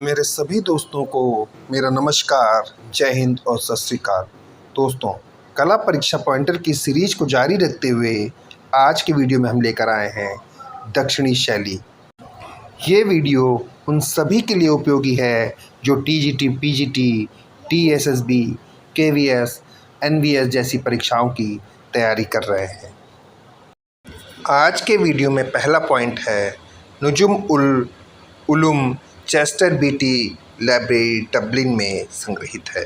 मेरे सभी दोस्तों को मेरा नमस्कार, जय हिंद और सत श्री अकाल। दोस्तों, कला परीक्षा पॉइंटर की सीरीज को जारी रखते हुए आज की वीडियो में हम लेकर आए हैं दक्षिणी शैली। ये वीडियो उन सभी के लिए उपयोगी है जो टीजीटी, पीजीटी, टीएसएसबी, केवीएस, एनवीएस जैसी परीक्षाओं की तैयारी कर रहे हैं। आज के वीडियो में पहला पॉइंट है Nujum ul Ulum Chester Beatty library Dublin में संग्रहित है।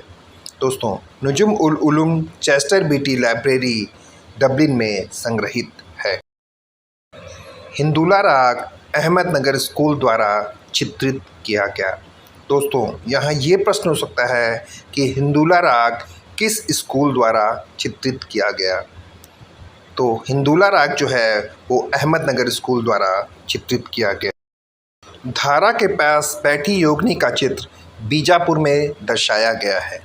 दोस्तों, Nujum ul Ulum Chester Beatty library Dublin में संग्रहित है। हिंदुला राग अहमदनगर स्कूल द्वारा चित्रित किया गया। दोस्तों, यहाँ ये प्रश्न हो सकता है कि हिंदुला राग किस स्कूल द्वारा चित्रित किया गया। तो हिंदुला राग जो है वो अहमदनगर स्कूल द्वारा चित्रित किया गया। धारा के पास बैठी योगिनी का चित्र बीजापुर में दर्शाया गया है।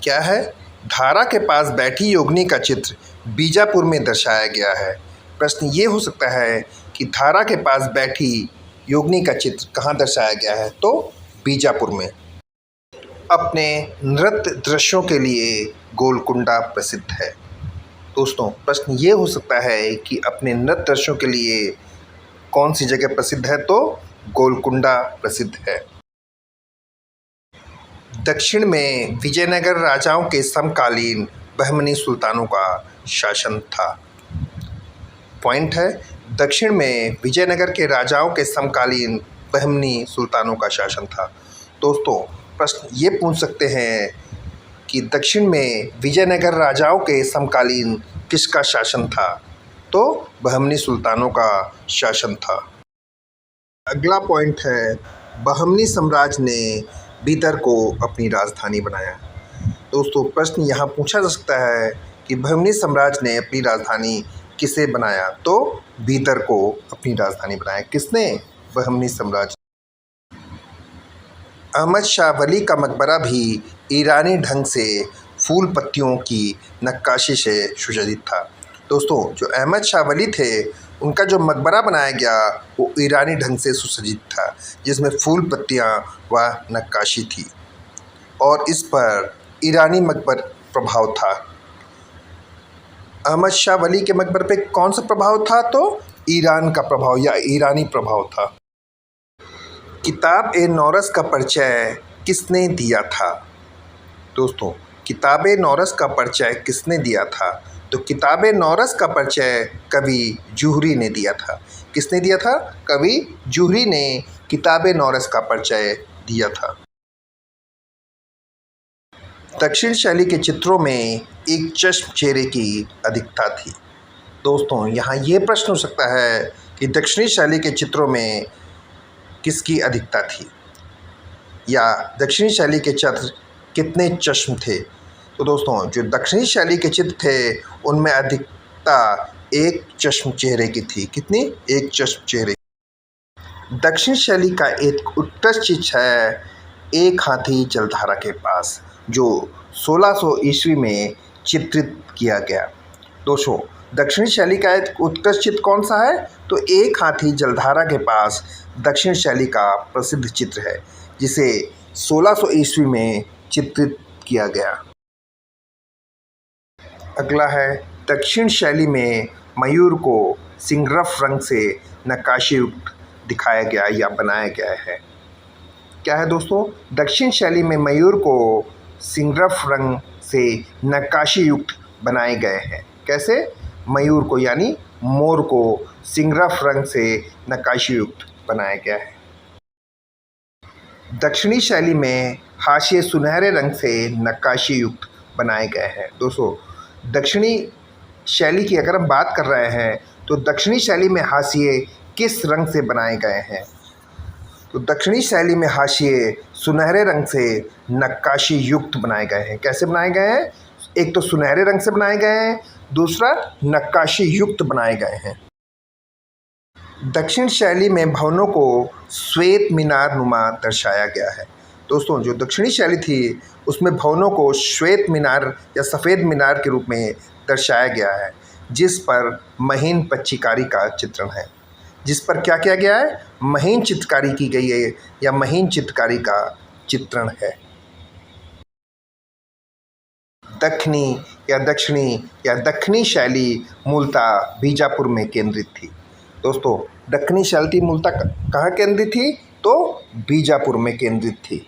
क्या है? धारा के पास बैठी योगिनी का चित्र बीजापुर में दर्शाया गया है। प्रश्न ये हो सकता है कि धारा के पास बैठी योगिनी का चित्र कहाँ दर्शाया गया है? तो बीजापुर में। अपने नृत्य दृश्यों के लिए गोलकुंडा प्रसिद्ध है। दोस्तों, प्रश्न ये हो सकता है कि अपने नृत्य दृश्यों के लिए कौन सी जगह प्रसिद्ध है? तो गोलकुंडा प्रसिद्ध है। दक्षिण में विजयनगर राजाओं के समकालीन बहमनी सुल्तानों का शासन था। पॉइंट है, दक्षिण में विजयनगर के राजाओं के समकालीन बहमनी सुल्तानों का शासन था। दोस्तों, प्रश्न ये पूछ सकते हैं कि दक्षिण में विजयनगर राजाओं के समकालीन किसका शासन था? तो बहमनी सुल्तानों का शासन था। अगला पॉइंट है, बहमनी साम्राज्य ने बीदर को अपनी राजधानी बनाया। दोस्तों, प्रश्न यहाँ पूछा जा सकता है कि बहमनी साम्राज्य ने अपनी राजधानी किसे बनाया? तो बीदर को अपनी राजधानी बनाया। किसने? बहमनी साम्राज्य। अहमद शाह वली का मकबरा भी ईरानी ढंग से फूल पत्तियों की नक्काशी से सुसज्जित था। दोस्तों, जो अहमद शाह वली थे उनका जो मकबरा बनाया गया वो ईरानी ढंग से सुसज्जित था, जिसमें फूल पत्तियाँ व नक्काशी थी और इस पर ईरानी मकबर प्रभाव था। अहमद शाह वली के मकबर पे कौन सा प्रभाव था? तो ईरान का प्रभाव या ईरानी प्रभाव था। किताब-ए-नौरस का परिचय किसने दिया था? दोस्तों, किताब-ए-नौरस का परिचय किसने दिया था? तो किताब-ए-नौरस का परिचय कवि जूहरी ने दिया था। किसने दिया था? कवि जूहरी ने किताब-ए-नौरस का परिचय दिया था। दक्षिण शैली के चित्रों में एक चश्म चेहरे की अधिकता थी। दोस्तों, यहाँ ये प्रश्न हो सकता है कि दक्षिणी शैली के चित्रों में किसकी अधिकता थी या दक्षिणी शैली के चित्र कितने चश्म थे? तो दोस्तों, जो दक्षिणी शैली के चित्र थे उनमें अधिकता एक चश्म चेहरे की थी। कितनी? एक चश्म चेहरे। दक्षिण शैली का एक उत्कृष्ट चित्र है एक हाथी जलधारा के पास, जो 1600 ईस्वी में चित्रित किया गया। दोस्तों, दक्षिणी शैली का एक उत्कृष्ट चित्र कौन सा है? तो एक हाथी जलधारा के पास दक्षिण शैली का प्रसिद्ध चित्र है, जिसे 1600 ईस्वी में चित्रित किया गया। अगला है, दक्षिण शैली में मयूर को सिंगरफ रंग से नक्काशी युक्त दिखाया गया या बनाया गया है। क्या है दोस्तों? दक्षिण शैली में मयूर को सिंगरफ रंग से नक्काशी युक्त बनाए गए हैं। कैसे? मयूर को यानी मोर को सिंगरफ रंग से नक्काशी युक्त बनाया गया है। दक्षिणी शैली में हाशिए सुनहरे रंग से नक्काशी युक्त बनाए गए हैं। दोस्तों, दक्षिणी शैली की अगर हम बात कर रहे हैं तो दक्षिणी शैली में हाशिए किस रंग से बनाए गए हैं? तो दक्षिणी शैली में हाशिए सुनहरे रंग से नक्काशी युक्त बनाए गए हैं। कैसे बनाए गए हैं? एक तो सुनहरे रंग से बनाए गए हैं, दूसरा नक्काशी युक्त बनाए गए हैं। दक्षिण शैली में भवनों को श्वेत मीनार नुमा दर्शाया गया है। दोस्तों, जो दक्षिणी शैली थी उसमें भवनों को श्वेत मीनार या सफ़ेद मीनार के रूप में दर्शाया गया है, जिस पर महीन पच्चीकारी का चित्रण है। जिस पर क्या किया गया है, महीन चित्रकारी की गई है या महीन चित्रकारी का चित्रण है। दक्षिणी शैली मूलतः बीजापुर में केंद्रित थी। दोस्तों, दक्षिणी शैली मूलतः कहाँ केंद्रित थी, तो बीजापुर में केंद्रित थी।